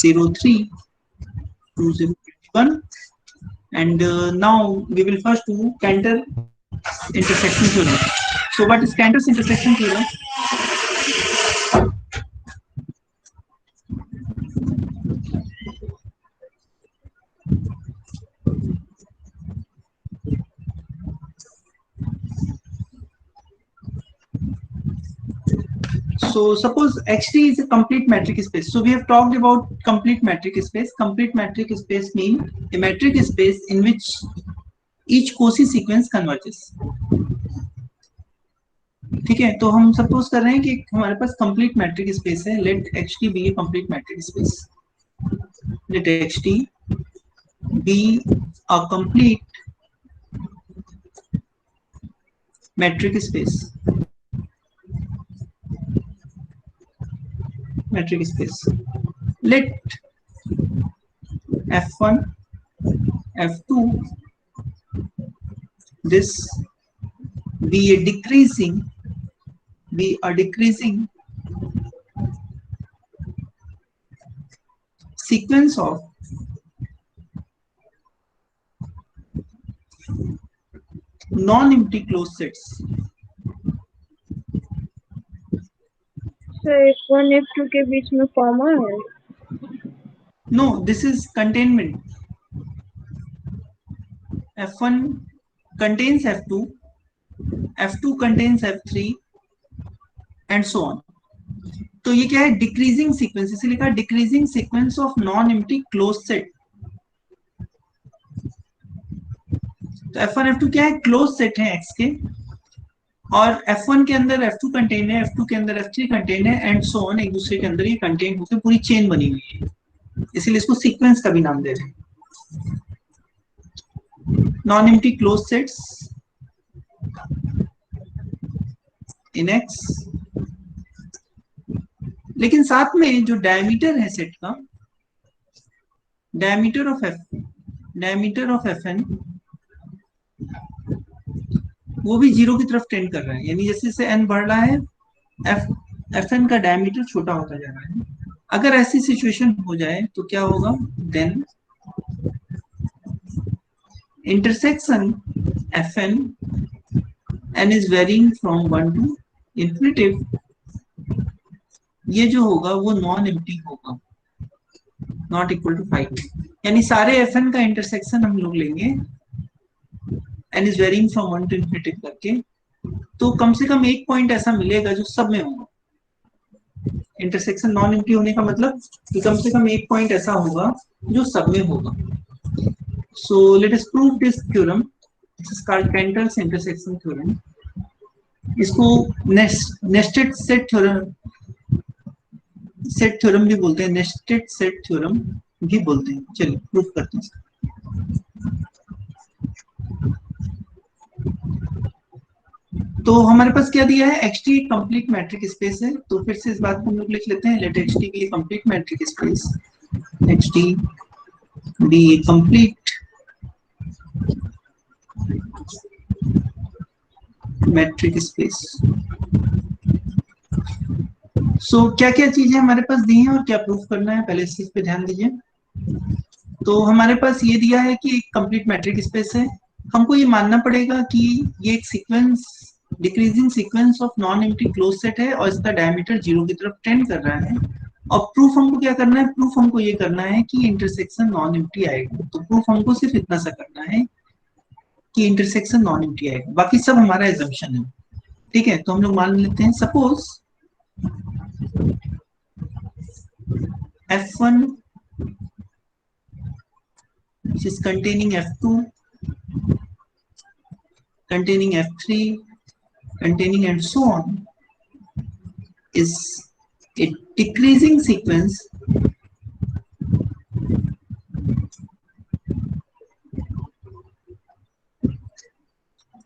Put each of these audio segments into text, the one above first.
03 2021. And now we will first do Cantor intersection theorem. So what is Cantor's intersection theorem? So suppose Xt is a complete metric space. So we have talked about complete metric space. Complete metric space means a metric space in which each Cauchy sequence converges. ठीक है, तो हम suppose कर रहे हैं कि हमारे पास कंप्लीट मैट्रिक स्पेस है. Let Xt be a complete metric space. Let Xt be a complete metric space. Metric space. Let F1 F2 this be a decreasing sequence of non-empty closed sets. So F1 F2 के बीच में comma है? No, this is containment. F1 contains F2, F2 contains F3 and so on. तो ये क्या है? Decreasing sequence, इसे लिखा decreasing sequence of non empty close set. तो F1 F2 क्या है? क्लोज सेट है X के, और F1 के अंदर F2 कंटेन है, F2 के अंदर F3 कंटेन है एंड सो ऑन. एक दूसरे के अंदर ये कंटेन होकर पूरी चेन बनी हुई है, इसीलिए इसको सीक्वेंस का भी नाम दे रहे हैं. Non empty close sets in X. लेकिन साथ में जो डायमीटर है सेट का, डायमीटर ऑफ Fn वो भी जीरो की तरफ टेंड कर रहा है. यानी जैसे जैसे n बढ़ रहा है Fn का डायमीटर छोटा होता जा रहा है. अगर ऐसी सिचुएशन हो जाए तो क्या होगा? Then intersection Fn n is varying from 1 to infinitive, ये जो होगा वो नॉन एम्प्टी होगा, नॉट इक्वल टू 5. यानी सारे Fn का इंटरसेक्शन हम लोग लेंगे n is varying from 1 to infinitive करके, तो कम से कम एक पॉइंट ऐसा मिलेगा जो सब में होगा. इंटरसेक्शन नॉन एम्प्टी होने का मतलब कि कम से कम एक पॉइंट ऐसा होगा जो सब में होगा. So let us prove this theorem. This is called Cantor's intersection theorem. इसको नेस्टेड सेट थ्योरम भी बोलते हैं, नेस्टेड सेट थ्योरम भी बोलते हैं. चलिए प्रूफ करते हैं. तो हमारे पास क्या दिया है? Xt कंप्लीट मैट्रिक स्पेस है. तो फिर से इस बात को हम लोग लिख लेते हैं. Let Xt be a complete metric space. Xt be a complete metric space. So क्या क्या चीजें हमारे पास दी हैं और क्या प्रूफ करना है, पहले इस चीज पे ध्यान दीजिए. तो हमारे पास ये दिया है कि एक कंप्लीट मैट्रिक स्पेस है. हमको ये मानना पड़ेगा कि ये एक sequence, decreasing sequence of non empty close set है और इसका डायमीटर जीरो की तरफ टेंड कर रहा है. और प्रूफ हमको क्या करना है? प्रूफ हमको ये करना है कि इंटरसेक्शन नॉन एम्प्टी आएगा. तो प्रूफ हमको सिर्फ इतना सा करना है कि इंटरसेक्शन नॉन एम्प्टी आएगा, बाकी सब हमारा एजम्पशन है. ठीक है, तो हम लोग मान लेते हैं. Suppose F1 which is containing F2, containing F3, containing and so on is a decreasing sequence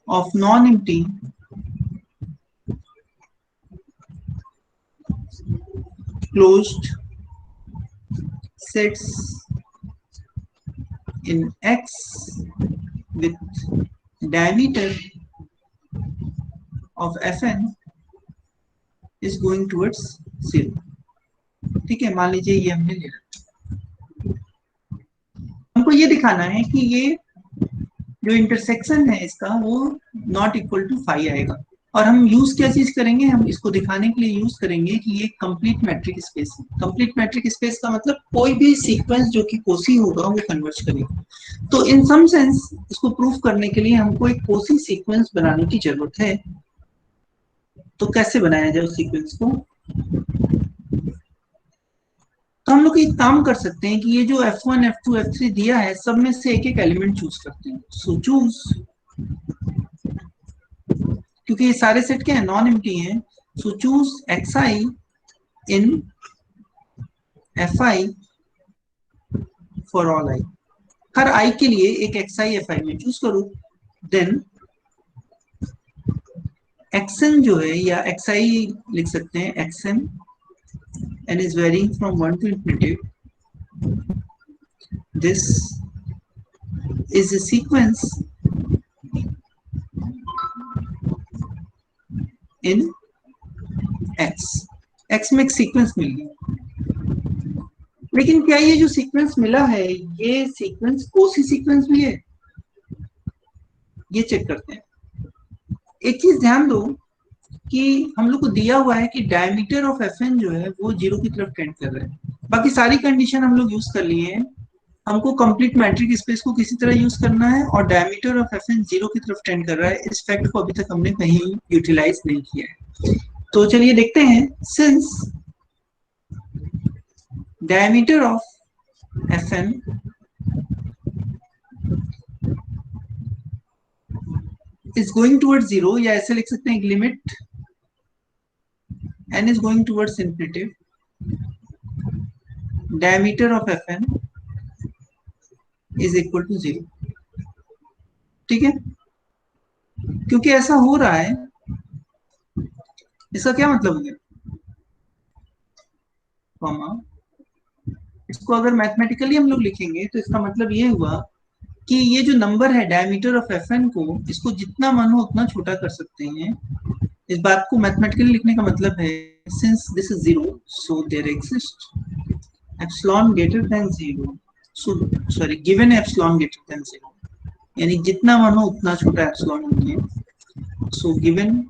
of non-empty closed sets in X with diameter of Fn is going towards 0. ठीक है, मान लीजिए ये हमने ले रखा. ये दिखाना है कि ये जो इंटरसेक्शन है इसका वो नॉट इक्वल टू फाई आएगा। और हम यूज क्या चीज करेंगे, हम इसको दिखाने के लिए यूज करेंगे कि ये कंप्लीट मैट्रिक स्पेस है। कंप्लीट मैट्रिक स्पेस का मतलब कोई भी सीक्वेंस जो कि कोसी होगा वो कन्वर्ज करेगा। तो इन सम सेंस इसको प्रूफ करने के लिए हमको एक कोसी सीक्वेंस बनाने की जरूरत है। तो कैसे बनाया जाए उस सीक्वेंस को? तो हम लोग एक काम कर सकते हैं कि ये जो F1, F2, F3 दिया है सब में से एक एक एलिमेंट चूज करते हैं। सो चूज, क्योंकि ये सारे सेट क्या है, नॉन एम्प्टी हैं। So choose xi in fi for all i। Her i के लिए एक xi fi में चूज करो। देन xn जो है, या xi लिख सकते हैं, xn and is varying from 1 to infinity. This is a sequence in x. x में एक सीक्वेंस मिल गया, लेकिन क्या ये जो सीक्वेंस मिला है ये सीक्वेंस कोसी सीक्वेंस भी है? ये चेक करते हैं। एक चीज ध्यान दो कि हम लोग को दिया हुआ है कि डायमीटर ऑफ Fn जो है वो 0 की तरफ टेंड कर रहा है। बाकी सारी कंडीशन हम लोग यूज कर लिए हैं। हमको कंप्लीट मैट्रिक स्पेस को किसी तरह यूज करना है और डायमीटर ऑफ Fn 0 की तरफ टेंड कर रहा है। इस फैक्ट को अभी तक हमने कहीं यूटिलाइज नहीं किया है। तो चलिए देखते हैं। Since diameter of Fn is going towards 0, या ऐसे लिख सकते हैं limit n is going towards infinity, diameter of Fn is equal to 0। ठीक है, क्योंकि ऐसा हो रहा है, इसका क्या मतलब हो गया? कॉमा, इसको अगर मैथमेटिकली हम लोग लिखेंगे तो इसका मतलब ये हुआ कि ये जो नंबर है डायमीटर ऑफ Fn को, इसको जितना मन हो उतना छोटा कर सकते हैं। इस बात को मैथमेटिकली लिखने का मतलब है, since this is 0 so there exist epsilon greater than 0, so sorry given epsilon greater than 0, यानी जितना मन हो उतना छोटा एप्सिलॉन नहीं है। So given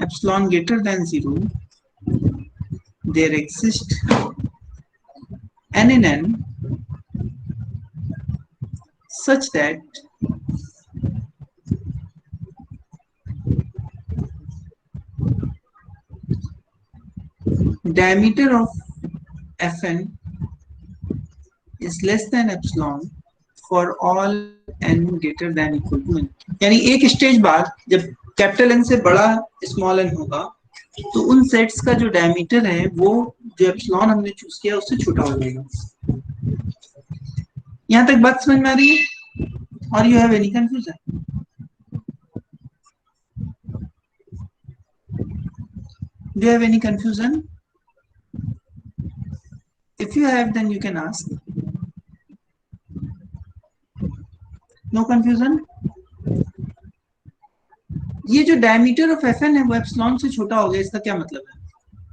epsilon greater than 0, there exists n in n such that diameter of Fn is less than epsilon for all n greater than equal to n। यानी एक स्टेज बाद जब कैपिटल N से बड़ा small n होगा तो उन sets का जो डायमीटर है वो जो एप्सिलॉन हमने चूज किया उससे छोटा हो जाएगा। यहां तक बात समझ में आ रही है? और you have any confusion? Do you have any confusion? If you have, then you can ask. No confusion? ये जो डायमीटर ऑफ Fn है वो एप्सिलॉन से छोटा हो गया, इसका क्या मतलब है?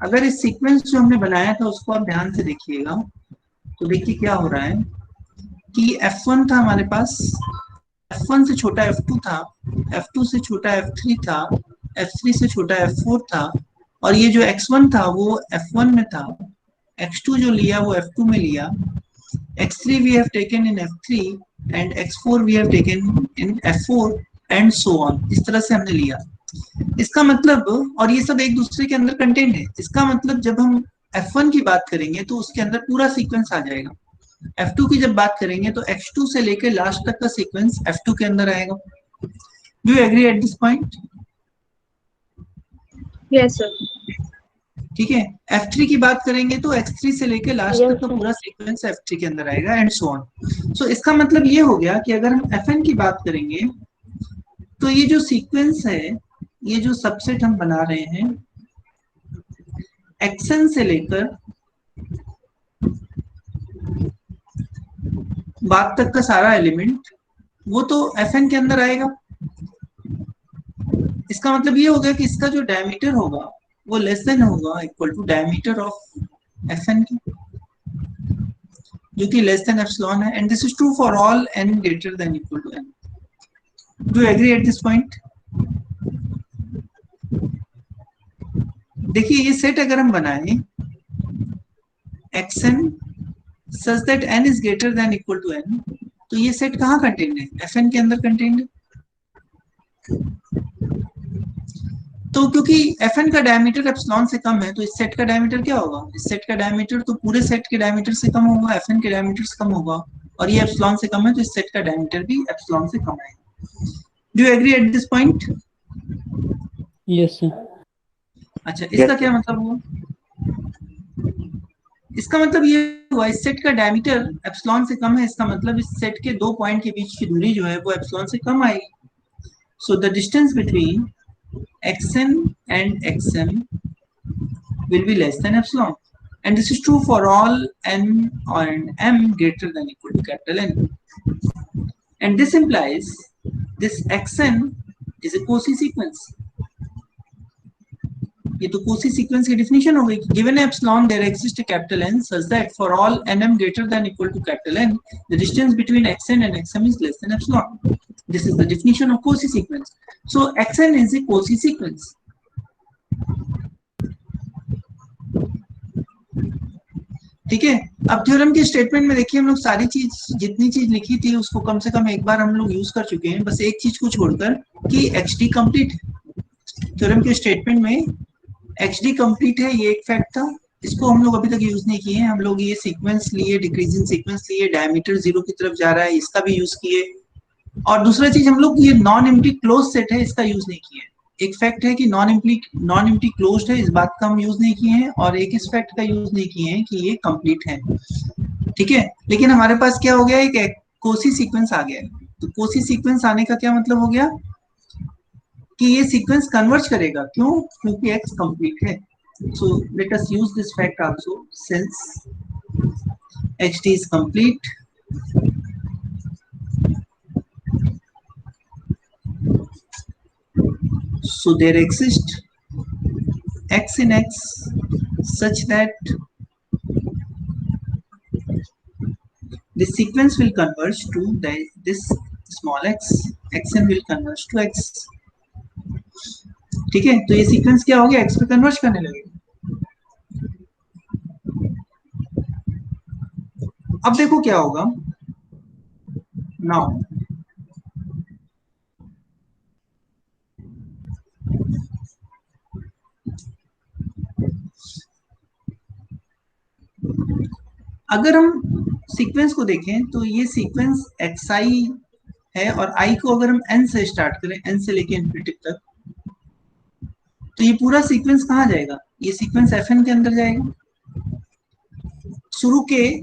अगर इस सीक्वेंस जो हमने बनाया था उसको आप ध्यान से देखिएगा तो देखिए क्या हो रहा है कि F1 था हमारे पास, F1 से छोटा F2 था, F2 से छोटा F3 था, F3 से छोटा F4 था, और ये जो X1 था वो F1 में था, X2 जो लिया वो F2 में लिया, X3 we have taken in F3 and X4 we have taken in F4 and so on। इस तरह से हमने लिया। इसका मतलब, और ये सब एक दूसरे के अंदर कंटेंट है, इसका मतलब जब हम F1 की बात करेंगे तो उसके अंदर पूरा सीक्वेंस आ जाएगा। F2 की जब बात करेंगे तो X2 से लेकर लास्ट तक का सीक्वेंस F2 के अंदर आएगा। Do you agree at this point? Yes sir. ठीक है, F3 की बात करेंगे तो X3 से लेकर लास्ट तक का पूरा सीक्वेंस F3 के अंदर आएगा एंड सो ऑन। सो इसका मतलब ये हो गया कि अगर हम Fn की बात करेंगे तो ये जो सीक्वेंस है, ये जो सबसेट हम बना रहे हैं, Xn से लेकर बाद तक का सारा एलिमेंट वो तो Fn के अंदर आएगा। इसका मतलब ये हो गया कि इसका जो डायमीटर होगा वो लेस देन होगा equal to diameter of Fn की, जो कि लेस देन एप्सिलॉन है, and this is true for all n greater than equal to n. Do you agree at this point? देखिए ये सेट अगर हम बनाएं xn such that n is greater than equal to n, तो ये set कहाँ contained है? Fn के अंदर कंटेन्ड है. तो क्योंकि Fn का डायमीटर एप्सिलॉन से कम है, तो इस सेट का डायमीटर क्या होगा? इस सेट का डायमीटर तो पूरे सेट के डायमीटर से कम होगा, Fn के डायमीटर से कम होगा, और ये एप्सिलॉन से कम है, तो इस सेट का डायमीटर भी एप्सिलॉन से कम है. Do you agree at this point? Yes sir. अच्छा, इसका क्या मतलब हुआ? इसका मतलब ये हुआ इस सेट का डायमीटर एप्सिलॉन से कम है, इसका मतलब इस सेट के दो पॉइंट के बीच की दूरी जो है वो एप्सिलॉन से कम आएगी. So the distance between xn and xm will be less than epsilon, and this is true for all n and m greater than equal to capital N, and this implies this xn is a Cauchy sequence. ये तो Cauchy sequence की definition हो गई कि given epsilon there exists a capital N such that for all nm greater than equal to capital N, the distance between xn and xm is less than epsilon. This is the definition of Cauchy sequence. So xn is a Cauchy sequence. ठीक है. अब theorem के statement में देखिए हम लोग सारी चीज जितनी चीज लिखी थी उसको कम से कम एक बार हम लोग यूज कर चुके हैं, बस एक चीज को छोड़कर कि xd कंप्लीट है. थ्योरम के स्टेटमेंट में xd कंप्लीट है, ये एक फैक्ट था, इसको हम लोग अभी तक यूज नहीं किए हैं. हम लोग ये सीक्वेंस लिए, डिक्रीजिंग सीक्वेंस लिए, डायमीटर 0 की तरफ जा रहा है, इसका भी यूज किए. और दूसरा चीज हम लोग ये नॉन एम्प्टी क्लोज सेट है, इसका यूज नहीं किए. एक फैक्ट है कि नॉन एम्प्टी क्लोज्ड है, इस बात का हम यूज नहीं किए हैं, और एक इस फैक्ट का यूज नहीं किए हैं कि ये कंप्लीट है. ठीक है. लेकिन हमारे पास क्या हो गया, एक Cauchy सीक्वेंस आ गया है. तो Cauchy सीक्वेंस आने का क्या मतलब हो गया कि ये सीक्वेंस कन्वर्ज करेगा. क्यों? क्योंकि x कंप्लीट है. सो let us use this fact also, since xd is complete, so there exists x in x such that the sequence will converge to this small x, xn will converge to x. ठीक है. तो ये sequence क्या हो गया, x पे converge करने लगेगा. अब देखो क्या होगा नाउ. अगर हम सीक्वेंस को देखें तो ये सीक्वेंस xi है, और i को अगर हम n से स्टार्ट करें, n से लेके इन्फिनिटी तक, तो ये पूरा सीक्वेंस कहाँ जाएगा? ये सीक्वेंस Fn के अंदर जाएगा. शुरू के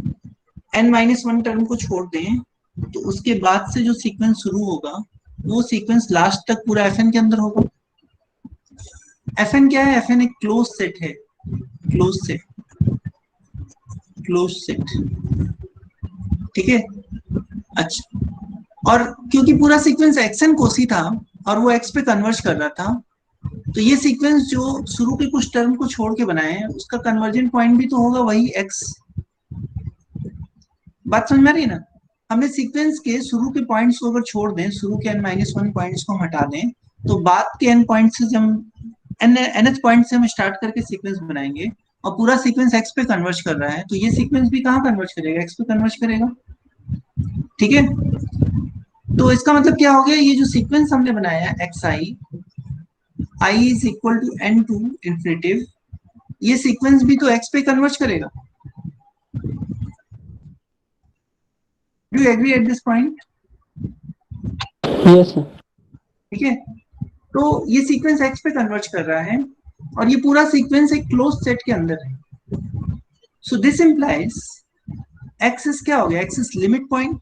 n-1 टर्म को छोड़ दें तो उसके बाद से जो सीक्वेंस शुरू होगा वो सीक्वेंस लास्ट तक पूरा Fn के अंदर होगा. Fn क्या है? Fn एक क्लोज सेट है, क्लोज सेट. ठीक है. अच्छा, और क्योंकि पूरा सीक्वेंस xn Cauchy था और वो x पे कन्वर्ज कर रहा था, तो ये सीक्वेंस जो शुरू के कुछ टर्म को छोड़ के बनाए हैं उसका कन्वर्जेंट पॉइंट भी तो होगा वही x. बात समझ में आ रही है ना? हमने सीक्वेंस के शुरू के पॉइंट्स को अगर छोड़ दें, शुरू के n-1 पॉइंट्स को हम हटा दें, तो बाद के n पॉइंट से जब nth पॉइंट से हम स्टार्ट करके सीक्वेंस बनाएंगे और पूरा सीक्वेंस x पे कन्वर्ज कर रहा है, तो ये सीक्वेंस भी कहाँ कन्वर्ज करेगा? x पे कन्वर्ज करेगा. ठीक है. तो इसका मतलब क्या हो गया, ये जो सीक्वेंस हमने बनाया xi, i is equal to n to infinitive, ये सीक्वेंस भी तो x पे कन्वर्ज करेगा. Do you agree at this point? Yes sir. ठीक है. तो ये सीक्वेंस x पे कन्वर्ज कर रहा है और ये पूरा सीक्वेंस एक क्लोज सेट के अंदर है. So this implies x is क्या हो गया? x is limit point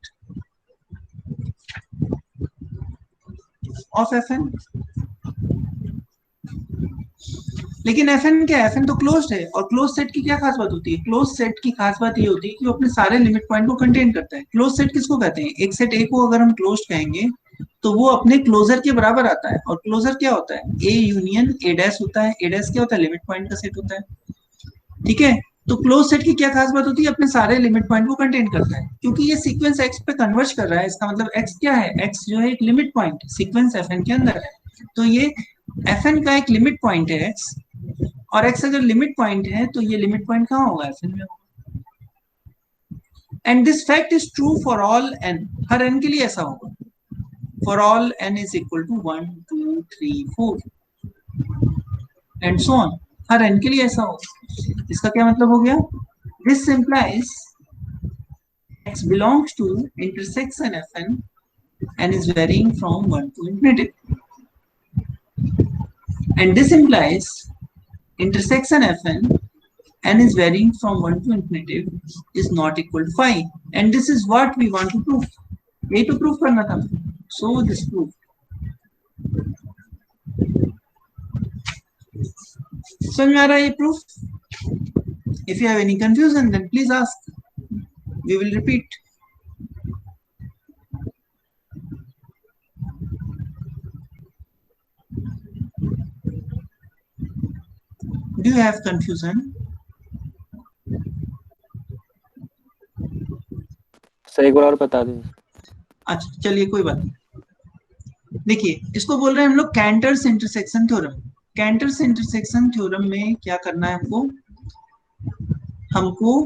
of Fn. लेकिन Fn क्या है? Fn तो क्लोज्ड है, और क्लोज सेट की क्या खास बात होती है? क्लोज सेट की खास बात ये होती है कि वो अपने सारे लिमिट पॉइंट को कंटेन करता है. क्लोज सेट किसको कहते हैं? एक सेट A को अगर हम क्लोज्ड कहेंगे तो वो अपने क्लोजर के बराबर आता है। और क्लोजर क्या होता है? ए यूनियन ए डैश होता है। ए डैश क्या होता है? लिमिट पॉइंट का सेट होता है, ठीक है। तो क्लोज सेट की क्या खास बात होती है? अपने सारे लिमिट पॉइंट को कंटेन करता है, क्योंकि ये सीक्वेंस एक्स पे कन्वर्ज कर रहा है। इसका मतलब एक्स क्या है? एक्स जो है एक limit point sequence F n के अंदर है। तो ये एफ एन का एक लिमिट पॉइंट है एक्स, और एक्स अगर लिमिट पॉइंट है तो ये लिमिट पॉइंट कहाँ होगा? एफ एन में होगा। And this fact is true for all n, हर एन के लिए ऐसा होगा। For all n is equal to 1 2 3 4 and so on, हर एन के लिए ऐसा होगा। इसका क्या मतलब हो गया? This implies x belongs to intersection fn and is varying from 1 to infinity, and this implies intersection fn and is varying from 1 to infinity is not equal to phi, and this is what we want to prove. यही तो proof करना था। So this proof. समझ में आ रहा है ये proof? If you have any confusion, then please ask. We will repeat. Do you have confusion? Sir एक बार और बता दीजिए। अच्छा चलिए कोई बात नहीं। देखिए इसको बोल रहे हैं हम लोग कैंटर्स इंटरसेक्शन थ्योरम। कैंटर्स इंटरसेक्शन थ्योरम में क्या करना है हमको? हमको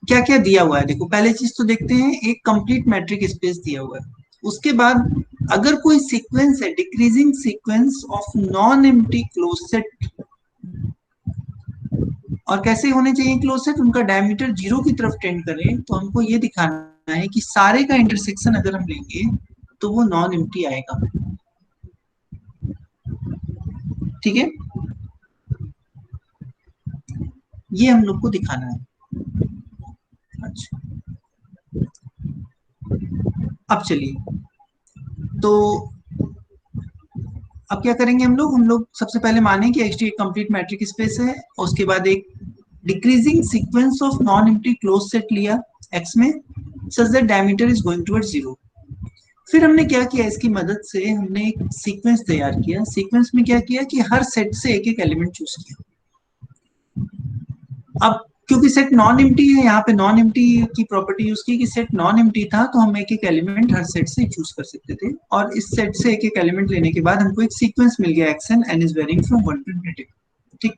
क्या क्या दिया हुआ है? देखो पहले चीज तो देखते हैं, एक कंप्लीट मैट्रिक स्पेस दिया हुआ है। उसके बाद अगर कोई सीक्वेंस है, decreasing sequence of non empty close set, और कैसे होने चाहिए क्लोज सेट? उनका डायमीटर 0 की तरफ टेंड करे, तो हमको ये दिखाना है कि सारे का इंटरसेक्शन अगर हम लेंगे तो वो नॉन एम्प्टी आएगा, ठीक है। ये हम लोग को दिखाना है। अच्छा अब चलिए, तो अब क्या करेंगे हम लोग सबसे पहले माने कि एक्स टी एक कंप्लीट मैट्रिक स्पेस है, और उसके बाद एक decreasing sequence of non empty close set लिया एक्स में, such that diameter is going towards 0। फिर हमने क्या किया? इसकी मदद से हमने एक सीक्वेंस तैयार किया। सीक्वेंस में क्या किया कि हर सेट से एक एक एलिमेंट चूज किया। अब क्योंकि सेट नॉन एम्प्टी है, यहाँ पे नॉन एम्प्टी की प्रॉपर्टी यूज की कि सेट नॉन एम्प्टी था, तो हम एक एक एलिमेंट हर सेट से चूज कर सकते थे, और इस सेट से एक एक एलिमेंट लेने के बाद हमको एक सीक्वेंस मिल गया x n is varying from 1 to infinity, ठीक।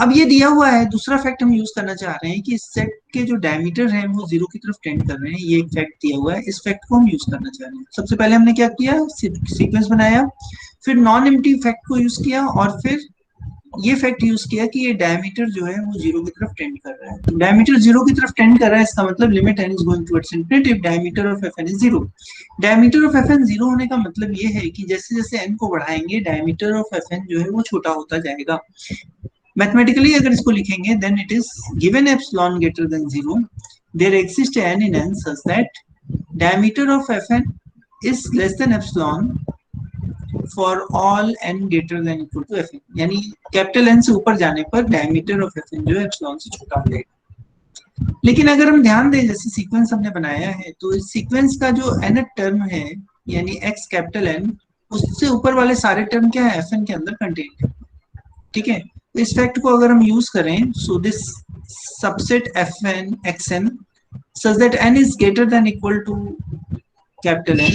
अब ये दिया हुआ है। दूसरा फैक्ट हम यूज करना चाह रहे हैं कि इस सेट के जो डायमीटर हैं वो 0 की तरफ टेंड कर रहे हैं। ये एक फैक्ट दिया हुआ है, इस फैक्ट को हम यूज करना चाह रहे हैं। सबसे पहले हमने क्या किया? सीक्वेंस बनाया, फिर नॉन एम्प्टी फैक्ट को यूज किया, और फिर ये फैक्ट यूज किया कि ये डायमीटर जो है वो 0 की तरफ टेंड कर रहा है। डायमीटर 0 की तरफ टेंड कर रहा है, इसका मतलब limit n is going towards infinity, diameter of fn is 0। Diameter of fn 0 होने का मतलब ये है कि जैसे जैसे n को बढ़ाएंगे डायमीटर ऑफ fn जो है वो छोटा होता जाएगा। मैथमेटिकली अगर इसको लिखेंगे, then it is given epsilon greater than 0, there exist n in n such that diameter of fn is less than epsilon for all n greater than equal to fn, यानी कैपिटल n से ऊपर जाने पर diameter of fn जो है epsilon से छोटा हो जाएगा। लेकिन अगर हम ध्यान दें, जैसे सीक्वेंस हमने बनाया है, तो इस सीक्वेंस का जो nth टर्म है यानी x कैपिटल N, उससे ऊपर वाले सारे टर्म क्या है? fn के अंदर कंटेन्ड है, ठीक है। तो इस फैक्ट को अगर हम यूज करें, so this subset fn xn such that n is greater than equal to capital N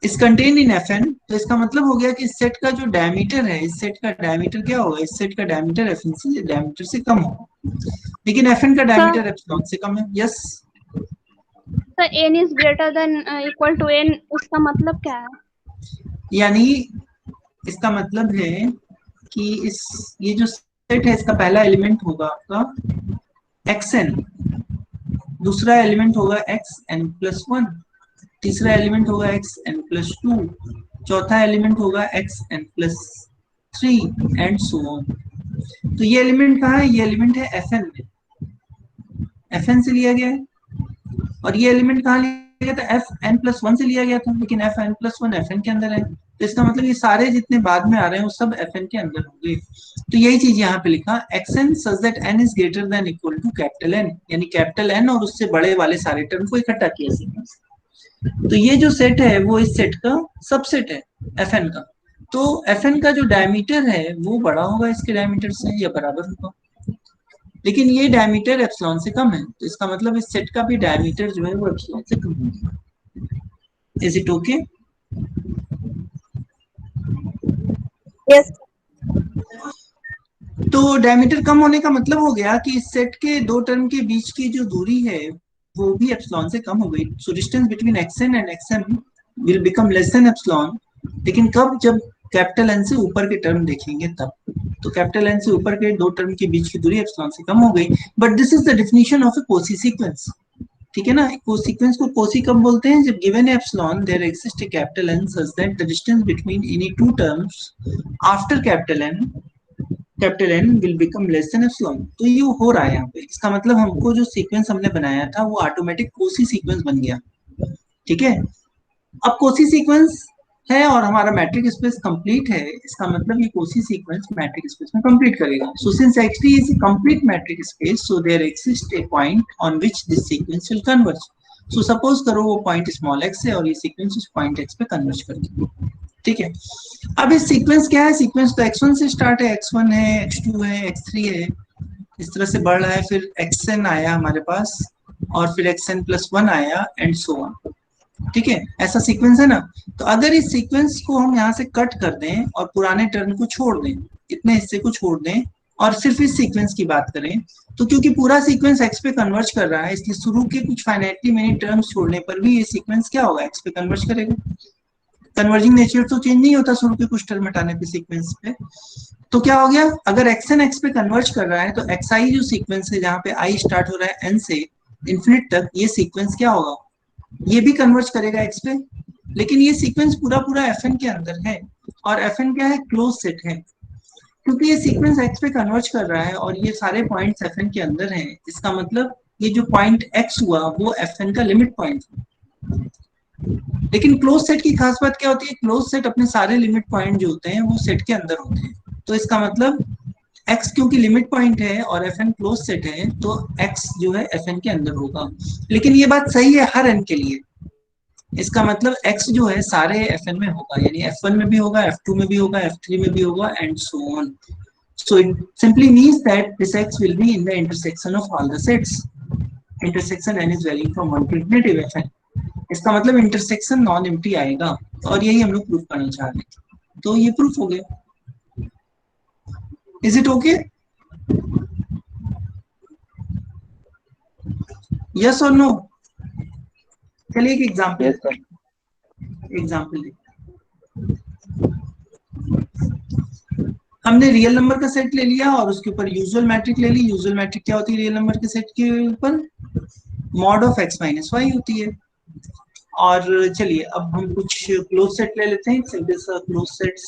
इस कंटेन इन fn, तो इसका मतलब हो गया कि इस सेट का जो डायमीटर है, इस सेट का डायमीटर क्या होगा? इस सेट का डायमीटर fn से डायमीटर से कम होगा, लेकिन fn का डायमीटर एप्सिलॉन से कम है। Yes sir n is greater than equal to n, उसका मतलब क्या है? यानी इसका मतलब है कि ये जो सेट है, इसका पहला एलिमेंट होगा आपका xn, दूसरा एलिमेंट होगा xn+1, तीसरा एलिमेंट होगा xn+2, चौथा एलिमेंट होगा xn+3 एंड सो ऑन। तो ये एलिमेंट कहाँ है? ये एलिमेंट है fn में, fn से लिया गया है। और ये एलिमेंट कहाँ लिया गया था? fn+1 से लिया गया था, लेकिन fn+1 fn के अंदर है, तो इसका मतलब ये सारे जितने बाद में आ रहे हैं वो सब fn के अंदर होंगे। तो यही चीज यहाँ पे लिखा, xn such that n is greater than equal to capital N, यानी कैपिटल N और उससे बड़े वाले सारे टर्म को इकट्ठा किया सीक्वेंस। तो ये जो सेट है वो इस सेट का सबसेट है Fn का। तो Fn का जो डायमीटर है वो बड़ा होगा इसके डायमीटर से या बराबर होगा, लेकिन ये डायमीटर एप्सिलॉन से कम है, तो इसका मतलब इस सेट का भी डायमीटर जो है वो एप्सिलॉन से कम होगा। Is it okay? यस। तो डायमीटर कम होने का मतलब हो गया कि इस सेट के दो टर्म के बीच की जो दूरी है वो भी एप्सिलॉन से कम हो गई। So distance between xn and xm will become less than epsilon, लेकिन कब? जब कैपिटल N से ऊपर के टर्म देखेंगे तब। तो कैपिटल N से ऊपर के दो टर्म के बीच की दूरी एप्सिलॉन से कम हो गई। But this is the definition of A Kosi sequence, ठीक है ना। सीक्वेंस को कोसी कब बोलते हैं? जब given epsilon there exist a capital N such that the distance between any two terms after capital N will become less than epsilon. तो ये हो रहा है यहाँ पे। इसका मतलब हमको जो सीक्वेंस हमने बनाया था वो ऑटोमेटिक कोसी सीक्वेंस बन गया, ठीक है। अब कोसी सीक्वेंस है और हमारा मैट्रिक स्पेस कंप्लीट है, इसका मतलब ये कोसी सीक्वेंस मैट्रिक स्पेस में कंप्लीट करेगा। So since X3 is a complete metric space, so there exists a point on which this sequence will converge. So suppose करो वो पॉइंट स्मॉल x है और ये सीक्वेंस उस पॉइंट x पे converge करती है, ठीक है। अब इस सीक्वेंस क्या है? सीक्वेंस तो x1 से स्टार्ट है, x1 है, x2 है, x3 है, इस तरह से बढ़ रहा है, फिर xn आया हमारे पास और फिर xn+1 आया एंड सो ऑन, ठीक है। ऐसा सीक्वेंस है ना। तो अगर इस सीक्वेंस को हम यहाँ से कट कर दें और पुराने टर्म को छोड़ दें, इतने हिस्से को छोड़ दें और सिर्फ इस सीक्वेंस की बात करें, तो क्योंकि पूरा सीक्वेंस x पे कन्वर्ज कर रहा है इसलिए शुरू के कुछ फाइनाइटली मेनी टर्म्स छोड़ने पर भी ये सीक्वेंस क्या होगा? x पे कन्वर्ज करेगा। कन्वर्जिंग नेचर तो चेंज नहीं होता शुरू के कुछ टर्म हटाने पे सीक्वेंस पे। तो क्या हो गया? अगर xn x पे कन्वर्ज कर रहा है तो xi जो सीक्वेंस है जहाँ पे i स्टार्ट हो रहा है n से इन्फिनिट तक, ये सीक्वेंस क्या होगा? ये भी कन्वर्ज करेगा x पे। लेकिन ये सीक्वेंस पूरा पूरा Fn के अंदर है और Fn क्या है? क्लोज सेट है। क्योंकि ये सीक्वेंस x पे कन्वर्ज कर रहा है और ये सारे पॉइंट्स Fn के अंदर हैं, इसका मतलब ये जो पॉइंट x हुआ वो Fn का लिमिट पॉइंट है। लेकिन क्लोज सेट की खास बात क्या होती है? क्लोज सेट अपने सारे लिमिट पॉइंट जो होते हैं वो सेट के अंदर होते हैं। तो इसका मतलब x क्योंकि लिमिट पॉइंट है और Fn क्लोज सेट है तो x जो है Fn के अंदर होगा। लेकिन ये बात सही है हर n के लिए। इसका मतलब x जो है सारे Fn में होगा, यानी F1 में भी होगा, F2 में भी होगा, F3 में भी होगा and so on. So it simply means that this x will be in the intersection of all the sets. Intersection n is varying from 1 to infinity Fn. इसका मतलब इंटरसेक्शन नॉन एम्प्टी आएगा और यही हम लोग प्रूफ करना चाह रहे हैं। तो ये प्रूफ हो गया। Is it okay? यस और नो? चलिए एक एग्जांपल Yes, sir. हमने रियल नंबर का सेट ले लिया और उसके ऊपर यूजुअल मैट्रिक ले ली। यूजुअल मैट्रिक क्या होती है रियल नंबर के सेट के ऊपर? Mod of x minus Y होती है। और चलिए अब हम कुछ क्लोज सेट ले लेते हैं। सिंपल सा close sets,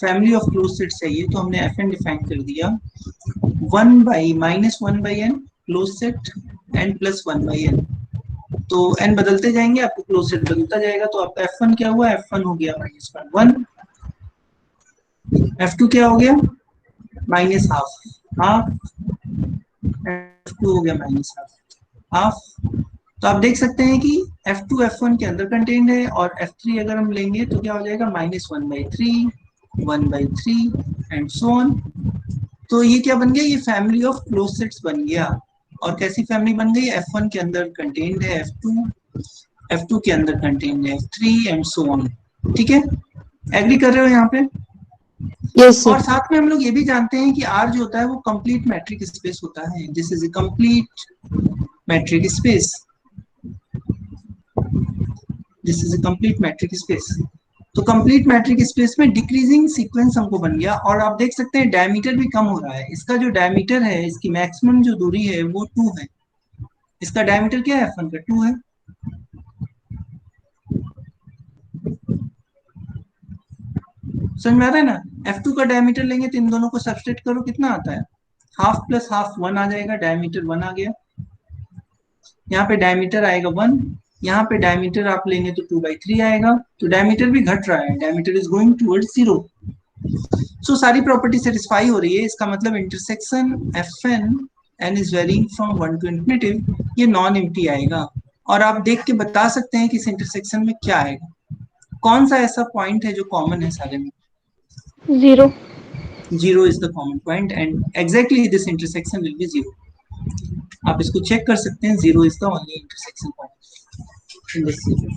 family of close set चाहिए तो हमने Fn डिफाइन कर दिया 1/-1/n क्लोज सेट n+1/n। तो n बदलते जाएंगे, आपको क्लोज सेट बदलता जाएगा। तो आपका F1 क्या हुआ? F1 हो गया -1, F2 क्या हो गया? -हाफ, F2 हो गया -हाफ। तो आप देख सकते हैं कि F2 F1 के अंदर कंटेन्ड है और F3 अगर हम लेंगे तो क्या हो जाएगा? -1/3, 1/3 एंड सो ऑन। तो ये क्या बन गया? ये फैमिली ऑफ क्लोज सेट्स बन गया। और कैसी फैमिली बन गई? F1 के अंदर कंटेन्ड है F2, F2 के अंदर कंटेन्ड है F3 एंड सो ऑन। ठीक है, एग्री कर रहे हो यहाँ पे? यस और सर। साथ में हम लोग ये भी जानते हैं कि R जो होता है वो कंप्लीट मैट्रिक स्पेस होता है। This is a complete metric space. This is a complete metric space. तो कंप्लीट मैट्रिक स्पेस में डिक्रीजिंग सीक्वेंस हमको बन गया। और आप देख सकते हैं डायमीटर भी कम हो रहा है। इसका जो डायमीटर है, इसकी मैक्सिमम जो दूरी है वो 2 है। इसका डायमीटर क्या है? F1 का 2 है। समझ में आ रहा है ना? F2 का डायमीटर लेंगे तो इन दोनों को सब्सट्रैक्ट करो, कितना आता है? हाफ प्लस हाफ 1 आ जाएगा, डायमीटर 1 आ गया। यहाँ पे डायमीटर आएगा 1, यहाँ पे डायमीटर आप लेंगे तो 2/3 आएगा। तो डायमीटर भी घट रहा है, diameter is going towards 0। So सारी प्रॉपर्टी सेटिस्फाई हो रही है। इसका मतलब intersection Fn n is varying from 1 to infinity, ये नॉन एम्प्टी आएगा। और आप देख के बता सकते हैं कि इस इंटरसेक्शन में क्या आएगा। कौन सा ऐसा पॉइंट है जो कॉमन है सारे में? 0. 0 is the common point and exactly this intersection will be 0. आप इसको चेक कर सकते हैं, 0 is the only intersection point in this series.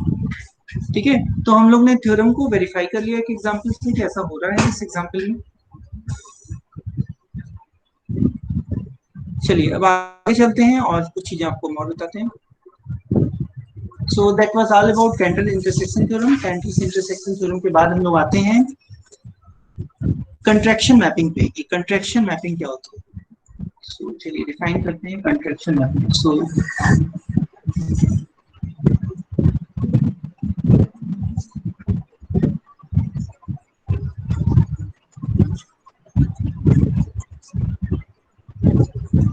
ठीक है, तो हम लोग ने थ्योरम को वेरीफाई कर लिया कि एग्जांपल से कैसा हो रहा है इस एग्जांपल में। चलिए अब आगे चलते हैं और कुछ चीजें आपको और बताते हैं। So that was all about Cantor intersection theorem. Cantor's intersection theorem के बाद हम लोग आते हैं कंट्रैक्शन मैपिंग पे कि कंट्रैक्शन मैपिंग क्या होता है। सो चलिए डिफाइन करते हैं contraction mapping. So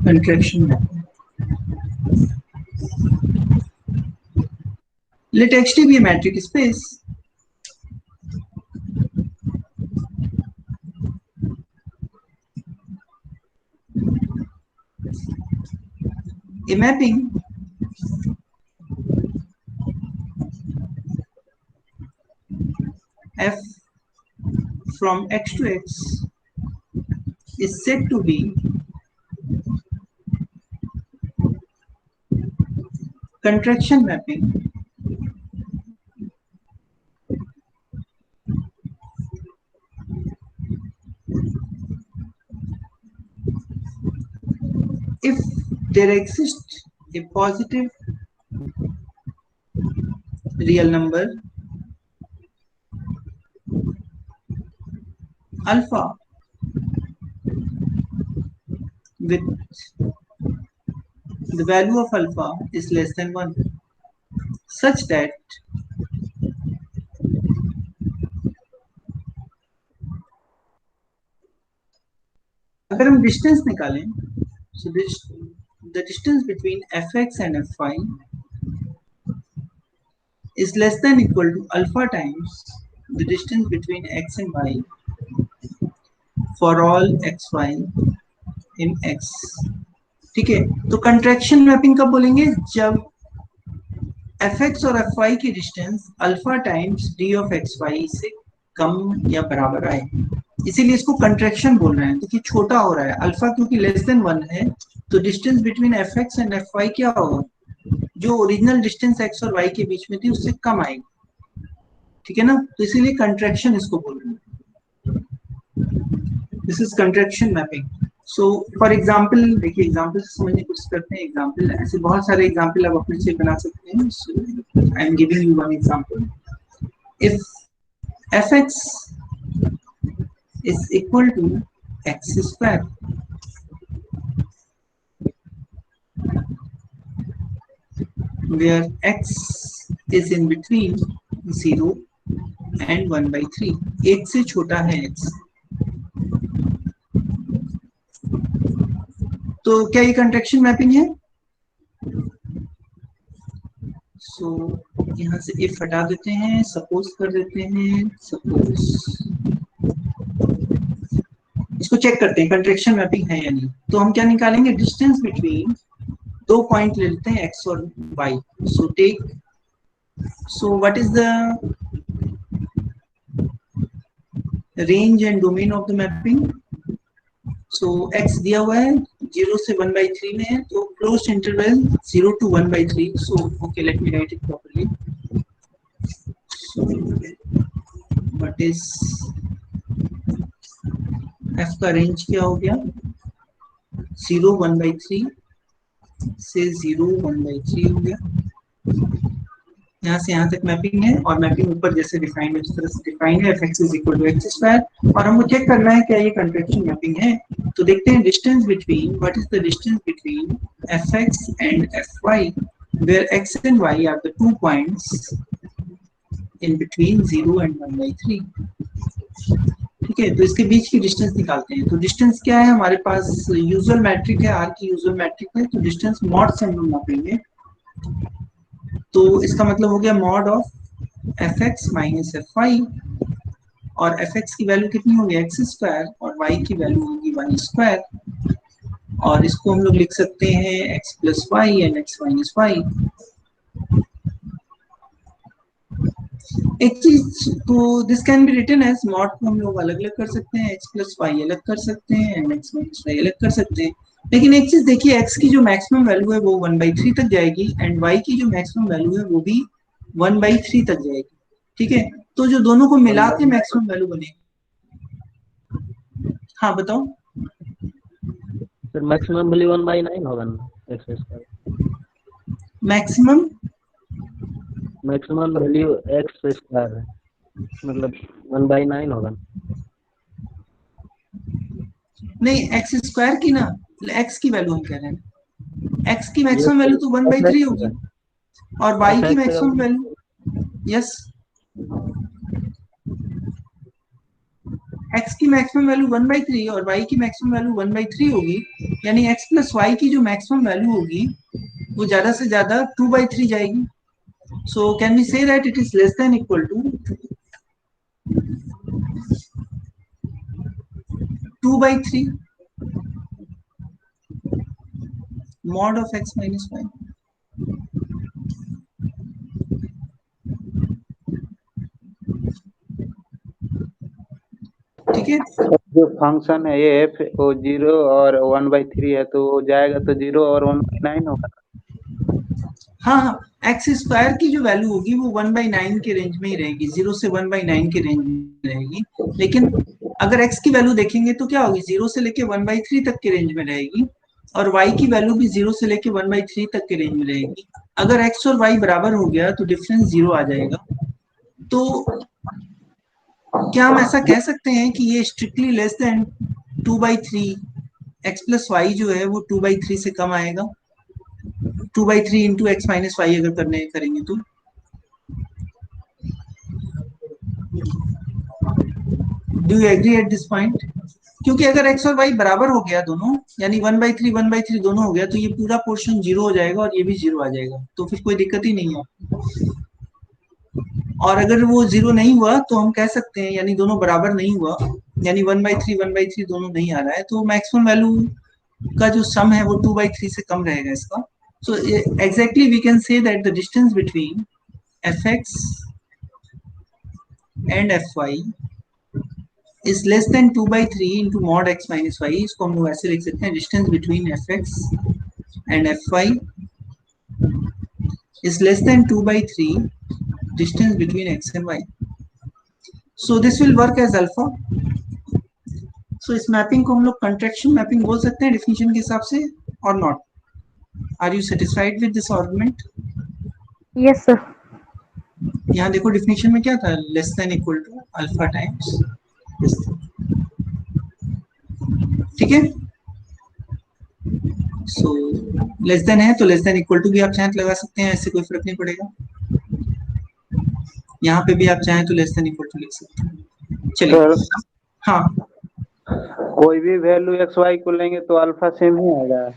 contraction mapping, let Xt be a metric space a mapping f from x to x is said to be contraction mapping if there exists a positive real number alpha with the value of alpha is less than 1 such that अगर हम distance निकालें, so the distance between fx and fy is less than equal to alpha times the distance between x and y for all xy in x. ठीक है, तो contraction mapping कब बोलेंगे? जब fx और fy की distance alpha times d of xy से कम या बराबर आए, इसीलिए इसको कंट्रैक्शन बोल रहे हैं। देखिए छोटा हो रहा है अल्फा क्योंकि लेस देन 1 है, तो distance between fx and fy क्या होगा? जो ओरिजिनल डिस्टेंस x और y के बीच में थी उससे कम आएगी। ठीक है ना, तो इसीलिए कंट्रैक्शन इसको बोल रहे हैं। This is contraction mapping. So for example, देखिए एग्जांपल से समझने की कोशिश करते हैं। एग्जांपल ऐसे बहुत सारे एग्जांपल आप अपने से बना सकते हैं। So I am giving you one example. If fx is equal to x square, where x is in between 0 and 1/3, 1 से छोटा है x, तो क्या ये कंट्रैक्शन मैपिंग है? सो यहाँ से if हटा देते हैं, सपोज कर देते हैं, सपोज इसको चेक करते हैं कंट्रैक्शन मैपिंग है या नहीं। तो हम क्या निकालेंगे? डिस्टेंस बिटवीन दो पॉइंट ले लेते हैं x और y। So take, so what is the range and domain of the mapping? So x दिया हुआ है 0 से 1/3 में है, तो closed interval 0 to 1/3। So okay, let me right it properly. What is f का रेंज क्या हो गया? 0 1/3 से 0 1/3 हो गया। यहाँ से यहाँ तक मैपिंग है और मैपिंग ऊपर जैसे डिफाइंड है उस तरह से डिफाइंड है, fx is equal to x square. और हमको चेक करना है क्या ये कंट्रैक्शन मैपिंग है। तो देखते हैं distance between, what is the distance between fx and fy where x and y are the 2 points in between 0 and 1/3। ठीक है, तो इसके बीच की डिस्टेंस निकालते हैं। तो डिस्टेंस क्या है हमारे पास? यूजुअल मैट्रिक है, r की यूजुअल मैट्रिक है, तो डिस्टेंस मॉड से हम लोग नापेंगे। तो इसका मतलब हो गया mod of fx minus fy, और fx की वैल्यू कितनी होगी? x स्क्वायर, और y की वैल्यू होगी 1 स्क्वायर। और इसको हम लोग लिख सकते हैं x plus y and x minus y। एक चीज तो this can be written as mod को हम लोग अलग अलग कर सकते हैं, x प्लस वाई अलग कर सकते हैं एंड x माइनस वाई अलग कर सकते हैं। लेकिन एक चीज देखिए, x की जो मैक्सिमम वैल्यू है वो 1/3 तक जाएगी एंड y की जो मैक्सिमम वैल्यू है वो भी 1/3 तक जाएगी। ठीक है, तो जो दोनों को मिला के मैक्सिमम वैल्यू बनेगी। हाँ बताओ। फिर मैक्सिमम वैल्यू 1/9 होगा ना x square. Maximum value x square है, मतलब 1/9 होगा ना। नहीं, एक्स स्क्वायर की ना, एक्स की वैल्यू हम कह रहे हैं, एक्स की ये मैक्सिमम वैल्यू तो 1/3 fx होगी है, और वाई की fx है। मैक्सिमम वैल्यू, यस, x की मैक्सिमम वैल्यू 1/3 और y की मैक्सिमम वैल्यू 1/3 होगी, यानी x प्लस y की जो मैक्सिमम वैल्यू होगी वो ज्यादा से ज्यादा 2/3 जाएगी। So can we say that it is less than equal to 2/3 mod of x minus y। ठीक है, जो फंक्शन है ये एफ वो 0 और 1/3 है, तो वो जाएगा तो 0 और 1/9 होगा। हाँ हाँ, एक्स स्क्वायर की जो वैल्यू होगी वो 1/9 के रेंज में ही रहेगी, 0 से 1/9 के रेंज में रहेगी। लेकिन अगर x की वैल्यू देखेंगे तो क्या होगी, 0 से लेके 1/3 तक के रेंज में रहेगी और y की वैल्यू भी 0 से लेके 1/3 तक के रेंज में रहेगी। अगर x और y बराबर हो गया तो डिफरेंस 0 आ जाएगा। तो क्या हम ऐसा कह सकते हैं कि ये strictly less than 2/3, x plus Y जो है वो 2/3 से कम आएगा, 2/3 इंटू एक्स माइनस वाई अगर करेंगे तो। Do you agree at this point? क्योंकि अगर x और y बराबर हो गया दोनों, यानी 1/3 दोनों हो गया, तो ये पूरा पोर्शन 0 हो जाएगा और ये भी 0 आ जाएगा, तो फिर कोई दिक्कत ही नहीं है। और अगर वो 0 नहीं हुआ तो हम कह सकते हैं, यानी दोनों बराबर नहीं हुआ, यानी 1/3 दोनों नहीं आ रहा है, तो मैक्सिमम वैल्यू का जो सम है वो 2/3 से कम रहेगा इसका। So exactly we can say that the distance between fx and fy is less than 2/3 into mod x minus y। इसको हम लोग ऐसे लिख सकते हैं, distance between fx and fy is less than 2/3 distance between x and y। So this will work as alpha। So इस mapping को हम लोग कंट्रैक्शन मैपिंग बोल सकते हैं डेफिनेशन के हिसाब से, और नॉट? Are you satisfied with this argument? Yes, sir. यहाँ देखो डेफिनेशन में क्या था, less than equal to alpha times this. ठीक है, सो लेस देन है तो लेस देन इक्वल टू भी आप चाहें तो लगा सकते हैं, ऐसे कोई फर्क नहीं पड़ेगा। यहाँ पे भी आप चाहें तो लेस देन इक्वल टू लिख सकते हैं। चलिए, सर हाँ कोई भी वैल्यू एक्स वाई को लेंगे तो अल्फा सेम ही आएगा।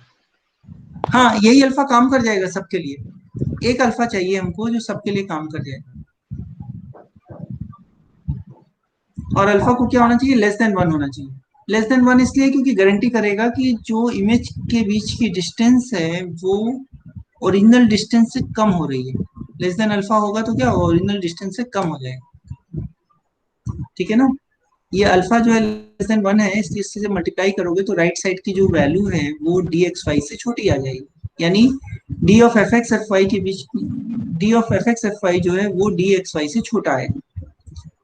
हाँ, यही अल्फा काम कर जाएगा सबके लिए। एक अल्फा चाहिए हमको जो सबके लिए काम कर जाए, और अल्फा को क्या होना चाहिए, लेस देन 1 होना चाहिए। लेस देन 1 इसलिए क्योंकि गारंटी करेगा कि जो इमेज के बीच की डिस्टेंस है वो ओरिजिनल डिस्टेंस से कम हो रही है। लेस देन अल्फा होगा तो क्या होगा, ओरिजिनल डिस्टेंस से कम हो जाएगा। ठीक है ना, ये अल्फा जो है लेस देन 1 है, इसलिए इससे जब मल्टीप्लाई करोगे तो राइट साइड की जो वैल्यू है वो डी एक्स वाई से छोटी आ जाएगी, यानी D of F X F Y के बीच, D of F X F Y जो है वो डी एक्स वाई से छोटा है।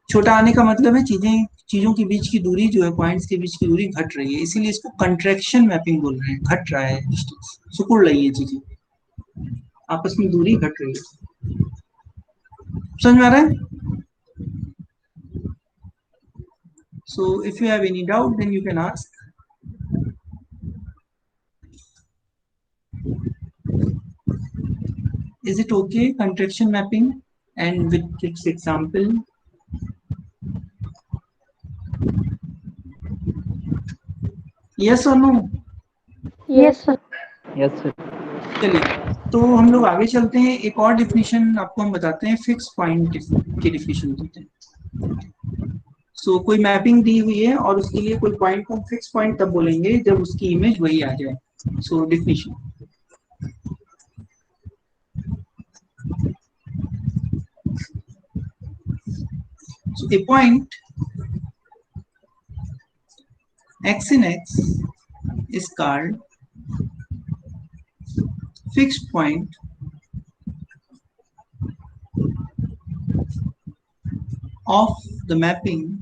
छोटा आने का मतलब है चीजों के बीच की दूरी जो है, पॉइंट्स के बीच की दूरी घट रही है, इसीलिए इसको कंट्रैक्शन मैपिंग बोल रहे हैं। घट रहा है डिस्टेंस, सिकुड़ रही है चीजें, आपस में दूरी घट रही है। समझ में आ रहा है? So if you have any doubt, then you can ask. Is it okay, contraction mapping and with its example? Yes or no? Yes, sir. Yes sir. चलिए, तो हम लोग आगे चलते हैं। एक और डिफिनीशन आपको हम बताते हैं, फिक्स पॉइंट की डिफिनीशन देते हैं। सो कोई मैपिंग दी हुई है और उसके लिए कोई पॉइंट को फिक्स पॉइंट तब बोलेंगे जब उसकी इमेज वही आ जाए। सो definition, So a point x in x is called fixed point of the mapping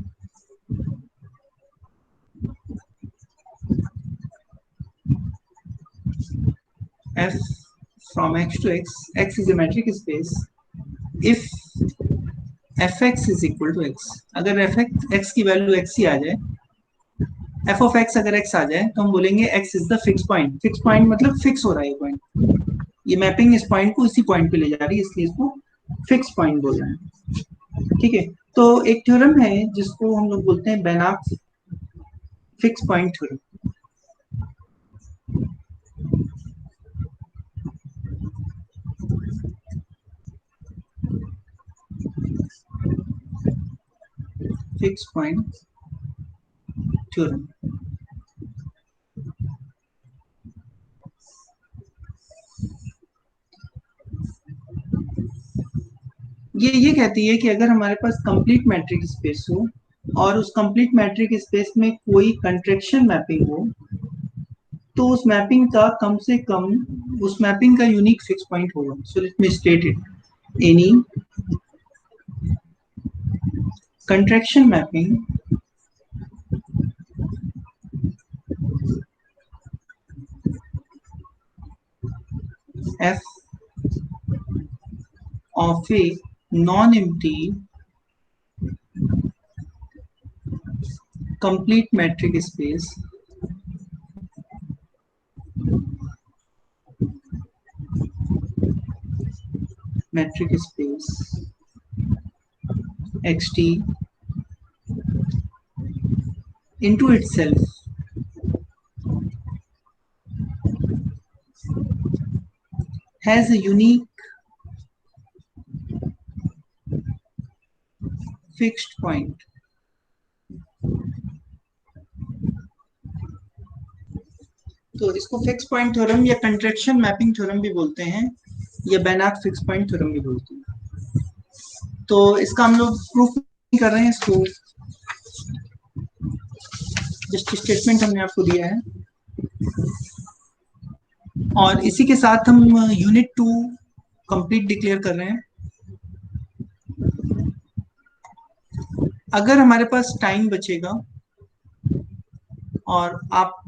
f from x to x. X is a metric space if fx is equal to x. अगर x की value x ही आ जाए, f of x अगर x आ जाए तो हम बोलेंगे x is the fixed point. Fixed point मतलब fix हो रहा है ये पॉइंट, ये मैपिंग इस पॉइंट को इसी पॉइंट पे ले जा रही है, इसलिए इसको फिक्स पॉइंट बोल रहे हैं। ठीक है, तो एक थ्योरम है जिसको हम लोग बोलते हैं Banach fixed point theorem. Fixed point theorem ये कहती है कि अगर हमारे पास कंप्लीट मैट्रिक स्पेस हो और उस कंप्लीट मैट्रिक स्पेस में कोई कंट्रैक्शन मैपिंग हो तो उस मैपिंग का कम से कम उस मैपिंग का यूनिक फिक्स पॉइंट होगा। So let me state it, any contraction mapping f of a non-empty complete metric space xt into itself has a unique fixed point. तो इसको फिक्स पॉइंट थ्योरम या contraction mapping theorem भी बोलते हैं या बेनाक fixed point theorem भी बोलते हैं। तो इसका हम लोग प्रूफ नहीं कर रहे हैं, इसको जस्ट स्टेटमेंट हमने आपको दिया है। और इसी के साथ हम यूनिट 2 कंप्लीट डिक्लेयर कर रहे हैं। अगर हमारे पास टाइम बचेगा और आप